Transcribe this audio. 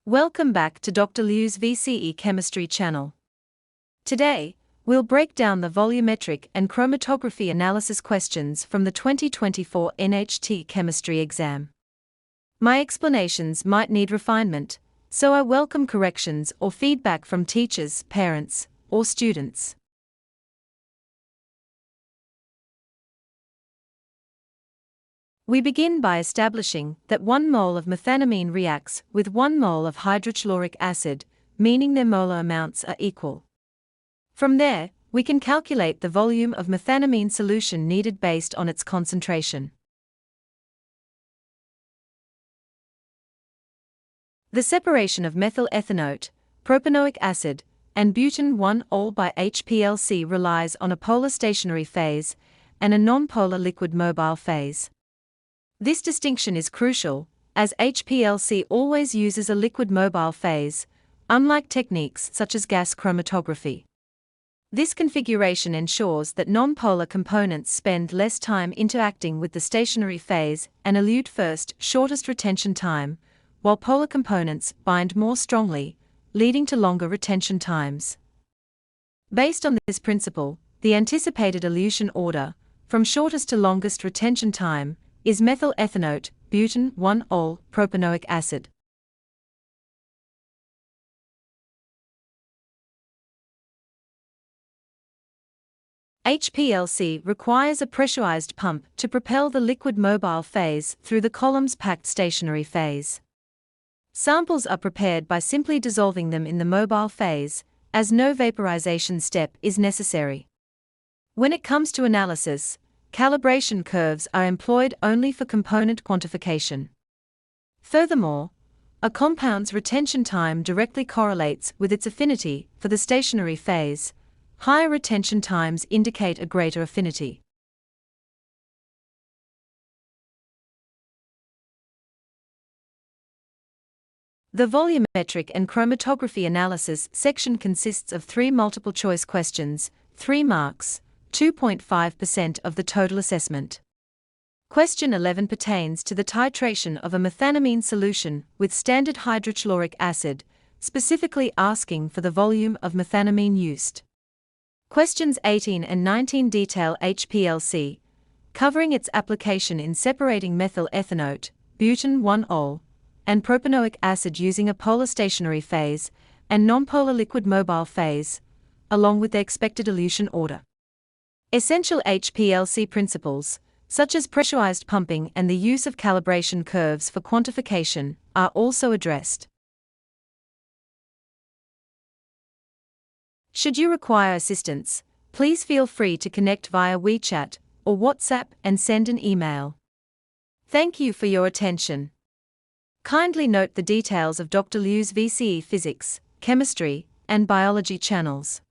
Welcome back to Dr. Liu's VCE Chemistry channel. Today, we'll break down the volumetric and chromatography analysis questions from the 2024 NHT chemistry exam. My explanations might need refinement, so I welcome corrections or feedback from teachers, parents, or students. We begin by establishing that 1 mole of methanamine reacts with 1 mole of hydrochloric acid, meaning their molar amounts are equal. From there, we can calculate the volume of methanamine solution needed based on its concentration. The separation of methyl ethanoate, propanoic acid, and butane 1-ol by HPLC relies on a polar stationary phase and a non-polar liquid mobile phase. This distinction is crucial, as HPLC always uses a liquid mobile phase, unlike techniques such as gas chromatography. This configuration ensures that non-polar components spend less time interacting with the stationary phase and elute first, shortest retention time, while polar components bind more strongly, leading to longer retention times. Based on this principle, the anticipated elution order, from shortest to longest retention time, is methyl ethanoate, butane 1-ol, propanoic acid. HPLC requires a pressurized pump to propel the liquid mobile phase through the column's packed stationary phase. Samples are prepared by simply dissolving them in the mobile phase, as no vaporization step is necessary. When it comes to analysis, calibration curves are employed only for component quantification. Furthermore, a compound's retention time directly correlates with its affinity for the stationary phase. Higher retention times indicate a greater affinity. The volumetric and chromatography analysis section consists of 3 multiple-choice questions, 3 marks, 2.5% of the total assessment. Question 11 pertains to the titration of a methanamine solution with standard hydrochloric acid, specifically asking for the volume of methanamine used. Questions 18 and 19 detail HPLC, covering its application in separating methyl ethanoate, butane 1-ol, and propanoic acid using a polar stationary phase and nonpolar liquid mobile phase, along with the expected elution order. Essential HPLC principles, such as pressurized pumping and the use of calibration curves for quantification, are also addressed. Should you require assistance, please feel free to connect via WeChat or WhatsApp and send an email. Thank you for your attention. Kindly note the details of Dr. Liu's VCE Physics, Chemistry, and Biology channels.